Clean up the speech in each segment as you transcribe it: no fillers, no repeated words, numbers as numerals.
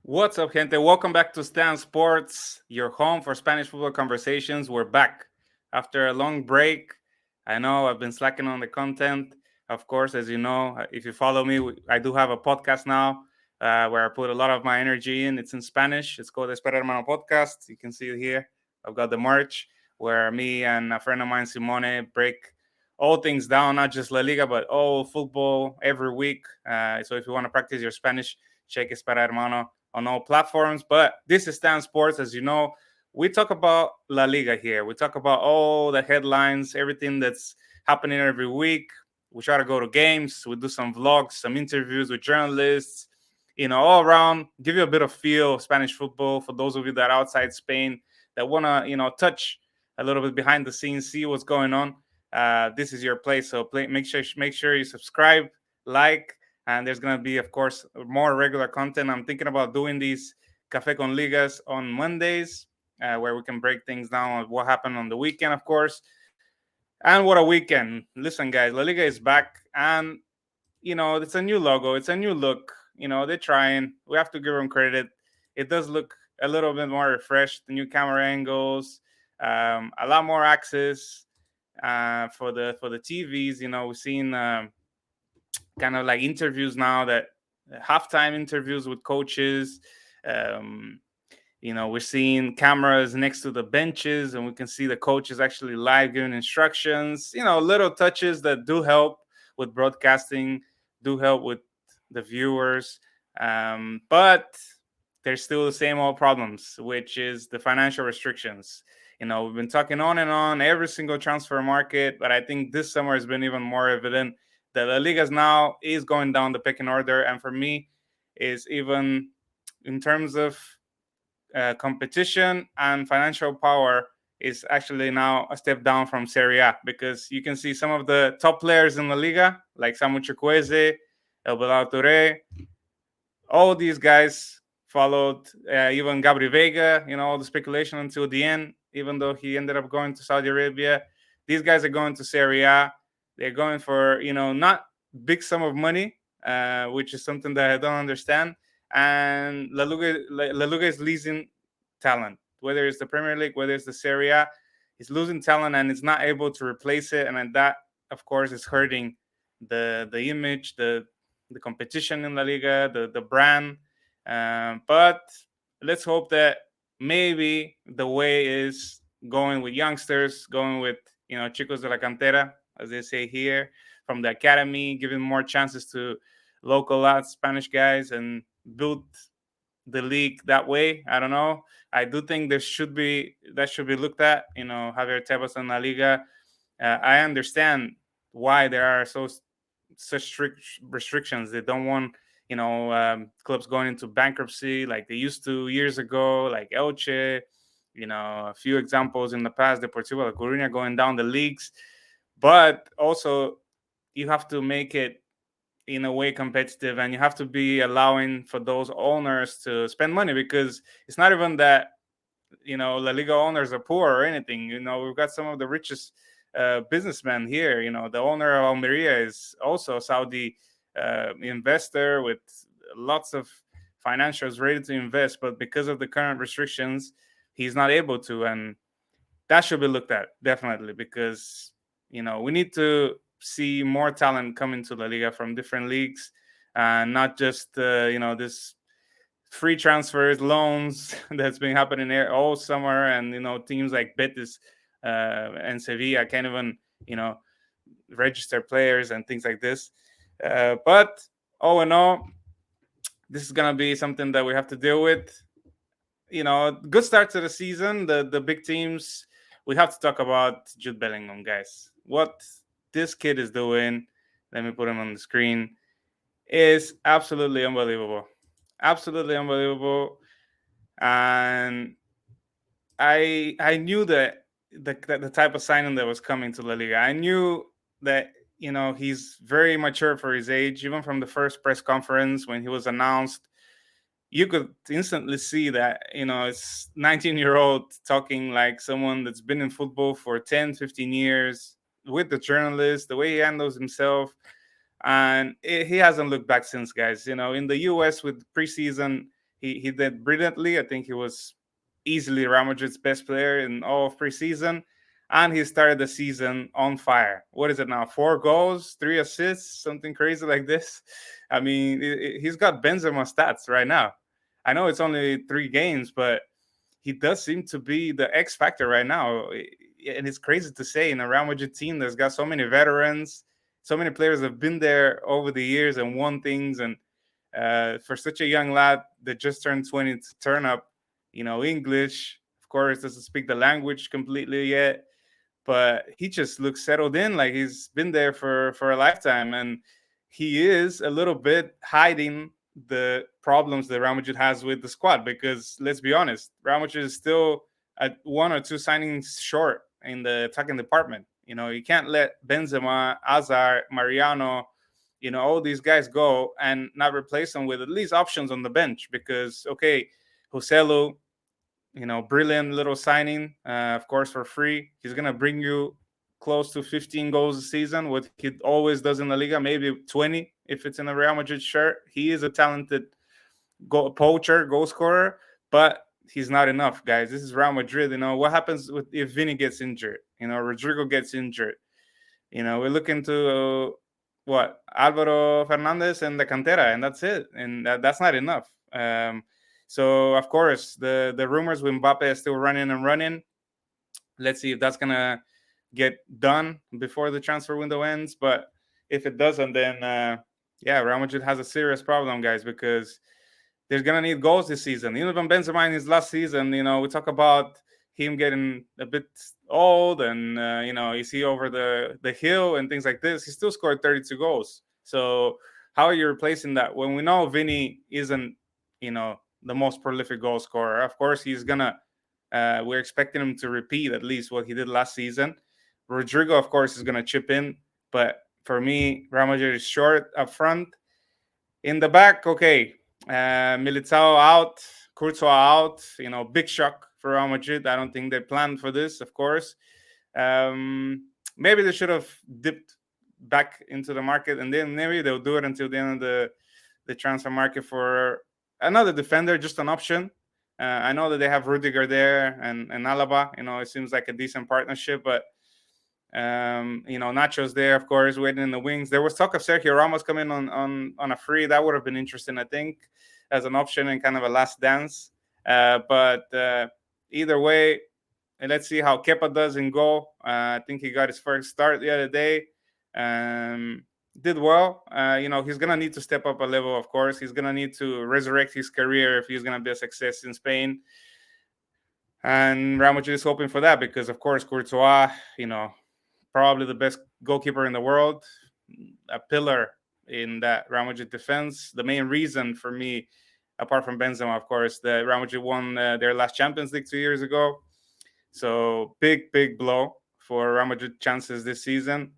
What's up, gente? Welcome back to Stan Sports, your home for Spanish football conversations. We're back after a long break. I know I've been slacking on the content. Of course, as you know, if you follow me, I do have a podcast now where I put a lot of my energy in. It's in Spanish. It's called Espera Hermano Podcast. You can see it here. I've got the merch where me and a friend of mine, Simone, break all things down, not just La Liga, but all football every week. So if you want to practice your Spanish, check Espera Hermano on all platforms. But this is Stan Sports. As you know, we talk about La Liga here. We talk about all the headlines, everything that's happening every week. We try to go to games. We do some vlogs, some interviews with journalists, all around, give you a bit of feel of Spanish football for those of you that are outside Spain that want to, touch a little bit behind the scenes, see what's going on. This is your place. So make sure you subscribe, like, and there's going to be, of course, more regular content. I'm thinking about doing these Cafe con Ligas on Mondays, where we can break things down on what happened on the weekend, of course. And what a weekend. Listen, guys, La Liga is back, and, it's a new logo, it's a new look. They're trying. We have to give them credit. It does look a little bit more refreshed, the new camera angles, a lot more access for the TVs. We've seen kind of like interviews now, that halftime interviews with coaches. Um, we're seeing cameras next to the benches, and we can see the coaches actually live giving instructions. Little touches that do help with broadcasting, do help with the viewers. But there's still the same old problems, which is the financial restrictions. We've been talking on and on every single transfer market, but I think this summer has been even more evident that La Liga now is going down the pecking order, and for me, is even in terms of competition and financial power, is actually now a step down from Serie A, because you can see some of the top players in La Liga, like Samu Chukwueze, El Bilal Touré, all these guys followed, even Gabri Vega, all the speculation until the end, even though he ended up going to Saudi Arabia. These guys are going to Serie A. They're going for, not big sum of money, which is something that I don't understand. And La Liga is losing talent, whether it's the Premier League, whether it's the Serie A. It's losing talent, and it's not able to replace it. And that, of course, is hurting the image, the competition in La Liga, the brand. But let's hope that maybe the way is going with youngsters, going with, chicos de la cantera, as they say here, from the academy, giving more chances to local lads, Spanish guys, and build the league that way. I don't know. I do think that should be looked at. Javier Tebas and La Liga. I understand why there are such strict restrictions. They don't want, clubs going into bankruptcy like they used to years ago, like Elche. A few examples in the past, Deportivo La Coruña going down the leagues. But also, you have to make it in a way competitive, and you have to be allowing for those owners to spend money, because it's not even that, La Liga owners are poor or anything. We've got some of the richest businessmen here. The owner of Almeria is also a Saudi investor with lots of financials ready to invest, but because of the current restrictions, he's not able to. And that should be looked at, definitely, because we need to see more talent coming to La Liga from different leagues, and not just this free transfers, loans that's been happening there all summer. And teams like Betis and Sevilla can't even register players and things like this. But all in all, this is gonna be something that we have to deal with. Good start to the season. The big teams. We have to talk about Jude Bellingham, guys. What this kid is doing, let me put him on the screen, is absolutely unbelievable. Absolutely unbelievable. And I knew that the type of signing that was coming to La Liga. I knew that he's very mature for his age. Even from the first press conference when he was announced, you could instantly see that it's 19-year-old talking like someone that's been in football for 10, 15 years, with the journalists, the way he handles himself. And he hasn't looked back since, guys. In the US with preseason, he did brilliantly. I think he was easily Real Madrid's best player in all of preseason, and he started the season on fire. What is it now? 4 goals, 3 assists, something crazy like this. I mean, he's got Benzema stats right now. I know it's only 3 games, but he does seem to be the X factor right now. And it's crazy to say in a Real Madrid team that's got so many veterans, so many players have been there over the years and won things. And for such a young lad that just turned 20 to turn up, English, of course, doesn't speak the language completely yet, but he just looks settled in, like he's been there for a lifetime. And he is a little bit hiding the problems that Real Madrid has with the squad, because let's be honest, Real Madrid is still at 1 or 2 signings short in the attacking department. You can't let Benzema, Hazard, Mariano, all these guys go and not replace them with at least options on the bench, because okay, Joselu, brilliant little signing, of course, for free. He's going to bring you close to 15 goals a season, what he always does in the Liga, maybe 20 if it's in a Real Madrid shirt. He is a talented goal scorer, but he's not enough, guys. This is Real Madrid. What happens if Vini gets injured? Rodrigo gets injured. We're looking to what? Alvaro Fernandez and the Cantera, and that's it. And that's not enough. So, of course, the rumors with Mbappe is still running and running. Let's see if that's going to get done before the transfer window ends. But if it doesn't, then, Real Madrid has a serious problem, guys, because they're going to need goals this season. Even Benzema in his last season, we talk about him getting a bit old and, is he over the hill and things like this. He still scored 32 goals. So how are you replacing that when we know Vini isn't, the most prolific goal scorer? Of course, he's gonna. We're expecting him to repeat at least what he did last season. Rodrigo, of course, is gonna chip in, but for me, Real Madrid is short up front. In the back, okay, Militao out, Courtois out. Big shock for Real Madrid. I don't think they planned for this. Of course, maybe they should have dipped back into the market, and then maybe they'll do it until the end of the transfer market for another defender, just an option. I know that they have Rudiger there and Alaba. It seems like a decent partnership, but Nacho's there, of course, waiting in the wings. There was talk of Sergio Ramos coming on a free. That would have been interesting, I think, as an option and kind of a last dance. But either way, let's see how Kepa does in goal. I think he got his first start the other day. Did well. He's gonna need to step up a level. Of course, he's gonna need to resurrect his career if he's gonna be a success in Spain. And Real Madrid is hoping for that because, of course, Courtois, probably the best goalkeeper in the world, a pillar in that Real Madrid defense. The main reason for me, apart from Benzema, of course, that Real Madrid won their last Champions League 2 years ago. So big blow for Real Madrid chances this season.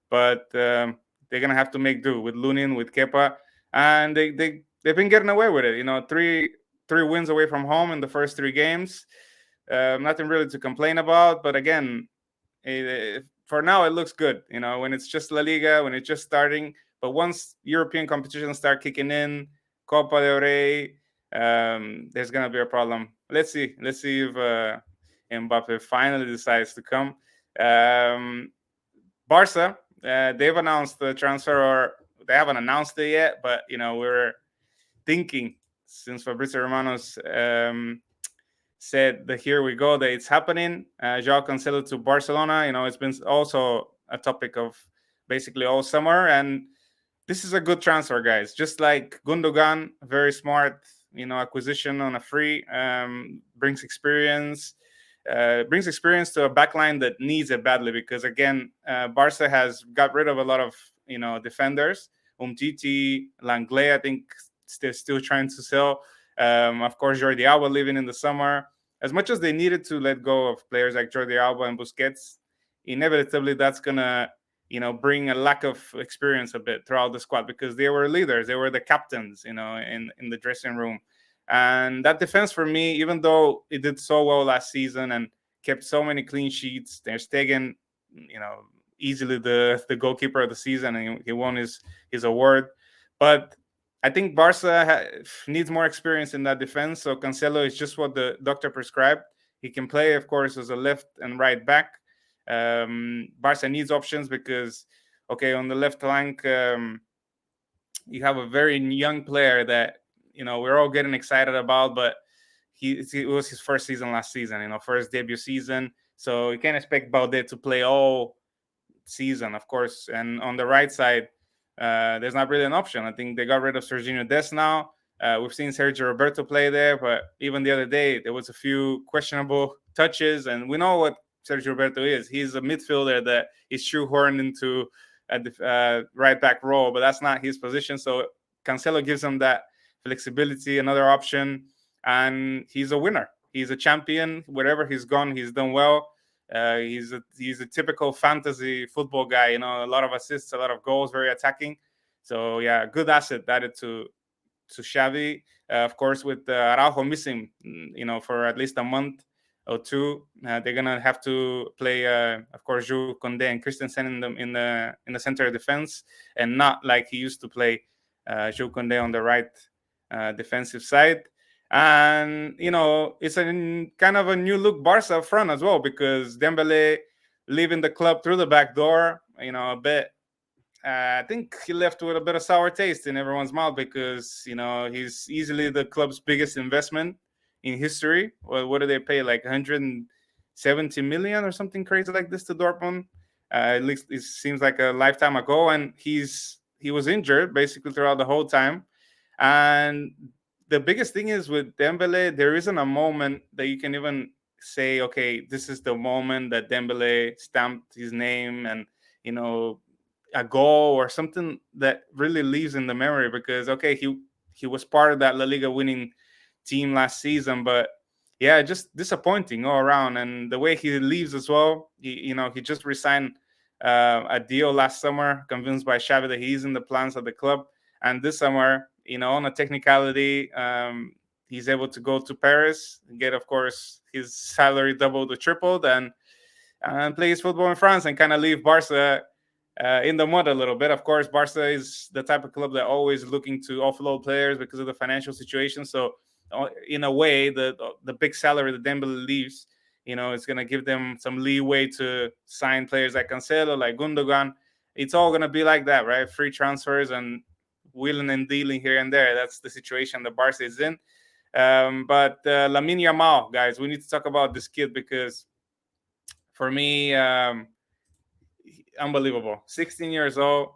But they're gonna have to make do with Lunin, with Kepa, and they've been getting away with it. Three wins away from home in the first 3 games. Nothing really to complain about. But again, for now it looks good. When it's just La Liga, when it's just starting. But once European competitions start kicking in, Copa del Rey, there's gonna be a problem. Let's see if Mbappe finally decides to come. Barça. They've announced the transfer, or they haven't announced it yet, but we're thinking, since Fabrizio Romano's said that here we go, that it's happening. Joao Cancelo to Barcelona. It's been also a topic of basically all summer, and this is a good transfer, guys. Just like Gundogan, very smart, acquisition on a free, brings experience. Brings experience to a backline that needs it badly because, again, Barca has got rid of a lot of, defenders. Umtiti, Langley, I think they're still trying to sell. Of course, Jordi Alba leaving in the summer. As much as they needed to let go of players like Jordi Alba and Busquets, inevitably that's going to, bring a lack of experience a bit throughout the squad because they were leaders. They were the captains, in the dressing room. And that defense for me, even though it did so well last season and kept so many clean sheets, Ter Stegen, easily the goalkeeper of the season, and he won his award. But I think Barca needs more experience in that defense. So Cancelo is just what the doctor prescribed. He can play, of course, as a left and right back. Barca needs options because, okay, on the left flank, you have a very young player that we're all getting excited about, but it was his first season last season, first debut season. So you can't expect Baudet to play all season, of course. And on the right side, there's not really an option. I think they got rid of Serginho Dest now. We've seen Sergio Roberto play there, but even the other day, there was a few questionable touches. And we know what Sergio Roberto is. He's a midfielder that is shoehorned into a right back role, but that's not his position. So Cancelo gives him that flexibility, another option, and he's a winner. He's a champion. Wherever he's gone, he's done well. He's a typical fantasy football guy. A lot of assists, a lot of goals, very attacking. So yeah, good asset added to Xavi. Of course, with Araujo missing, for at least a month or two, they're gonna have to play, of course, Jude Condé and Christensen in the center of defense, and not like he used to play Jude Condé on the right defensive side. And it's a kind of a new look Barca front as well, because Dembele leaving the club through the back door, a bit. I think he left with a bit of sour taste in everyone's mouth, because he's easily the club's biggest investment in history. Well, what do they pay, like 170 million or something crazy like this to Dortmund? At least it seems like a lifetime ago, and he was injured basically throughout the whole time. And the biggest thing is with Dembele, there isn't a moment that you can even say, okay, this is the moment that Dembele stamped his name, and a goal or something that really lives in the memory. Because okay, he was part of that La Liga winning team last season, but yeah, just disappointing all around. And the way he leaves as well, he just resigned a deal last summer, convinced by Xavi that he's in the plans of the club. And this summer, on a technicality, he's able to go to Paris and get, of course, his salary doubled or tripled, and play his football in France, and kind of leave Barca in the mud a little bit. Of course, Barca is the type of club that always looking to offload players because of the financial situation. So, in a way, the big salary that Dembele leaves, it's going to give them some leeway to sign players like Cancelo, like Gundogan. It's all going to be like that, right? Free transfers and wheeling and dealing here and there. That's the situation that Barca is in. But Lamine Yamal, guys, we need to talk about this kid, because for me, unbelievable. 16 years old,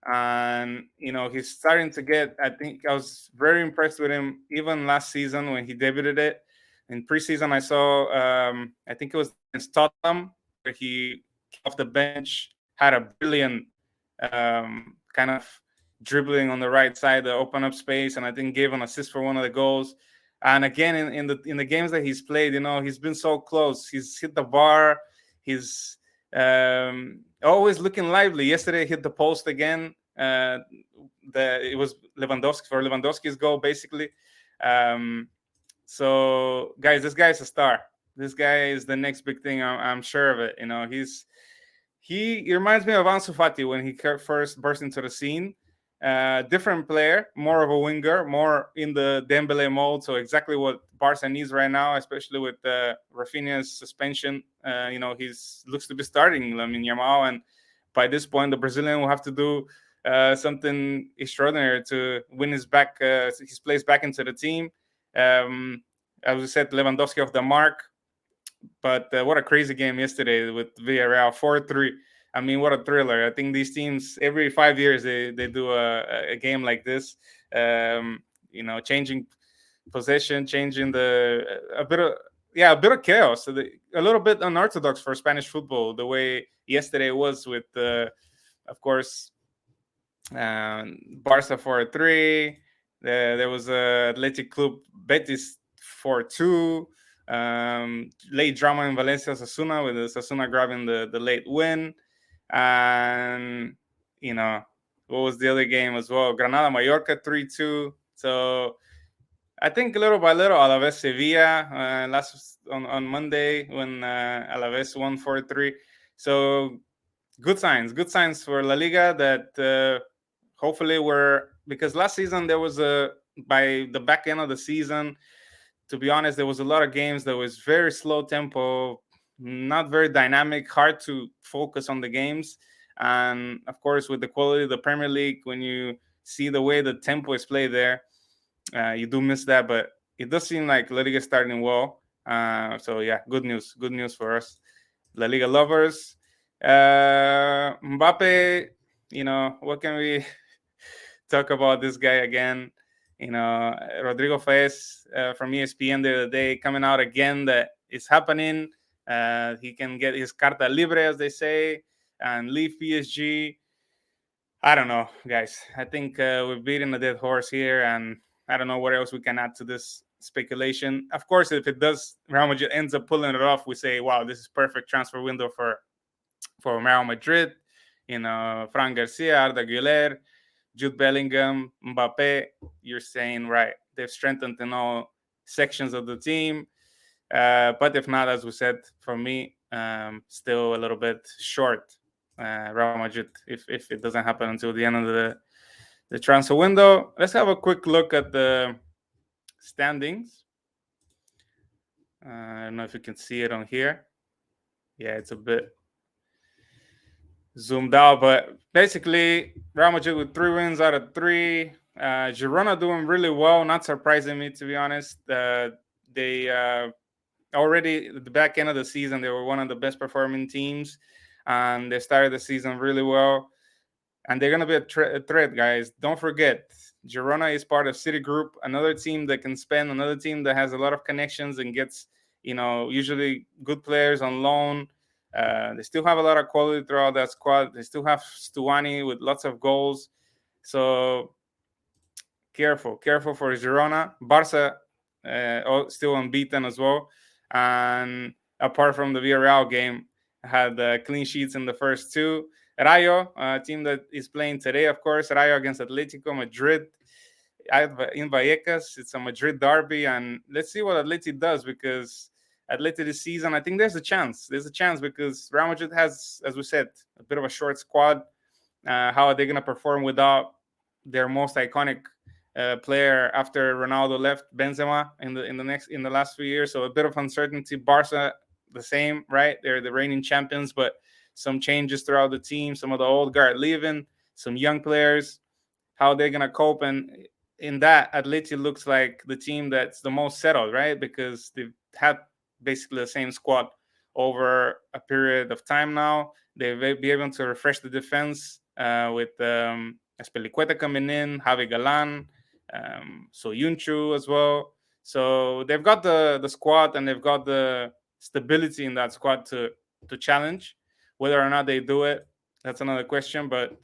and he's starting to get. I think I was very impressed with him even last season when he debuted it. In preseason, I saw. I think it was in Tottenham, where he came off the bench, had a brilliant kind of dribbling on the right side to open up space, and I think gave an assist for one of the goals. And again, in the games that he's played, he's been so close. He's hit the bar. He's always looking lively. Yesterday, hit the post again. It was Lewandowski's goal, basically. So, guys, this guy's a star. This guy is the next big thing. I'm sure of it. He reminds me of Ansu Fati when he first burst into the scene. Different player, more of a winger, more in the Dembele mold. So exactly what Barca needs right now, especially with Rafinha's suspension. He looks to be starting Lamine Yamal, and by this point, the Brazilian will have to do something extraordinary to win his place back into the team. As we said, Lewandowski off the mark. But what a crazy game yesterday with Villarreal, 4-3. I mean, what a thriller. I think these teams, every 5 years, they do a game like this, changing possession, changing a bit of chaos. So a little bit unorthodox for Spanish football, the way yesterday was with, of course, Barca 4-3. There was Athletic Club Betis 4-2. Late drama in Valencia Osasuna, with Osasuna grabbing the late win. And what was the other game as well? Granada Mallorca 3-2. So I think little by little, Alaves Sevilla last on Monday, when Alaves won 4-3. So good signs for La Liga, that hopefully we're because last season there was by the back end of the season, to be honest, there was a lot of games that was very slow tempo, not very dynamic, hard to focus on the games. And of course, with the quality of the Premier League, when you see the way the tempo is played there, you do miss that. But it does seem like La Liga is starting well. So yeah, good news for us, La Liga lovers. Mbappe, what can we talk about this guy again? Rodrigo Fez from ESPN the other day coming out again that it's happening. He can get his carta libre, as they say, and leave PSG. I don't know, guys. I think we're beating a dead horse here, and I don't know what else we can add to this speculation. Of course, if it does, Real Madrid ends up pulling it off, we say, wow, this is perfect transfer window for Real Madrid. Fran Garcia, Arda Güler, Jude Bellingham, Mbappe. You're saying right. They've strengthened in all sections of the team. But if not, as we said, for me, still a little bit short. Real Madrid, if it doesn't happen until the end of the transfer window. Let's have a quick look at the standings. I don't know if you can see it on here. Yeah, it's a bit zoomed out, but basically Real Madrid with 3 wins out of 3. Girona doing really well, not surprising me, to be honest. They already at the back end of the season, they were one of the best performing teams, and they started the season really well. And they're going to be a threat, guys. Don't forget, Girona is part of Citigroup, another team that can spend, another team that has a lot of connections and gets, usually good players on loan. They still have a lot of quality throughout that squad. They still have Stuani with lots of goals. So careful for Girona. Barça still unbeaten as well. And apart from the Villarreal game, had clean sheets in the first 2. Rayo, a team that is playing today, of course, Rayo against Atletico Madrid in Vallecas. It's a Madrid derby, and let's see what Atleti does, because Atleti this season, I think there's a chance. There's a chance because Real Madrid has, as we said, a bit of a short squad. How are they going to perform without their most iconic player after Ronaldo left, Benzema, in the last few years? So a bit of uncertainty. Barca, the same, right? They're the reigning champions, but some changes throughout the team. Some of the old guard leaving, some young players. How they're going to cope. And in that, Atleti looks like the team that's the most settled, right? Because they've had basically the same squad over a period of time now. They'll be able to refresh the defense with Espelicueta coming in, Javi Galan, Soyuncu as well. So they've got the squad, and they've got the stability in that squad to challenge. Whether or not they do it, that's another question. But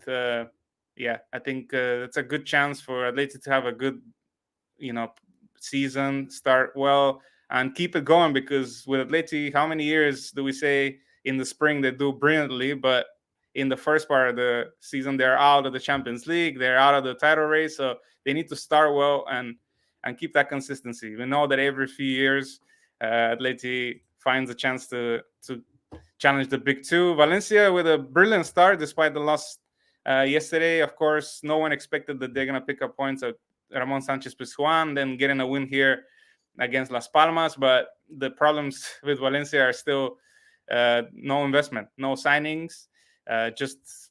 yeah, I think it's a good chance for Atleti to have a good, season, start well, and keep it going. Because with Atleti, how many years do we say in the spring they do brilliantly, but in the first part of the season they're out of the Champions League, they're out of the title race? So they need to start well and keep that consistency. We know that every few years Atleti finds a chance to challenge the big 2. Valencia with a brilliant start despite the loss yesterday. Of course, no one expected that they're going to pick up points at Ramon Sanchez Pizjuan, then getting a win here against Las Palmas. But the problems with Valencia are still no investment, no signings, just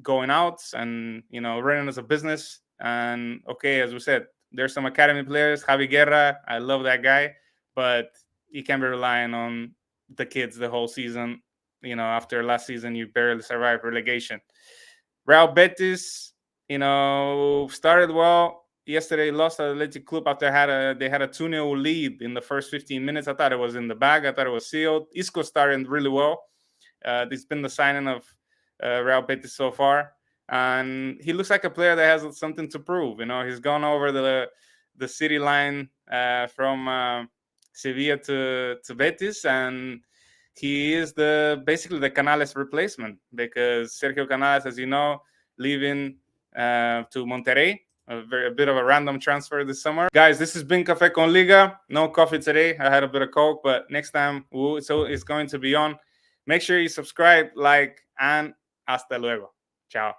going out and, running as a business. And okay, as we said, there's some academy players. Javi Guerra, I love that guy, but you can't be relying on the kids the whole season. After last season, you barely survived relegation. Real Betis, started well. Yesterday lost at Athletic Club after they had a 2-0 lead in the first 15 minutes. I thought it was in the bag. I thought it was sealed. Isco started really well. This has been the signing of Real Betis so far. And he looks like a player that has something to prove. He's gone over the city line from Sevilla to Betis, and he is basically the Canales replacement, because Sergio Canales, as you know, leaving to Monterrey, a bit of a random transfer this summer. Guys, this has been Café con Liga. No coffee today. I had a bit of Coke, but next time it's going to be on. Make sure you subscribe, like, and hasta luego. Ciao.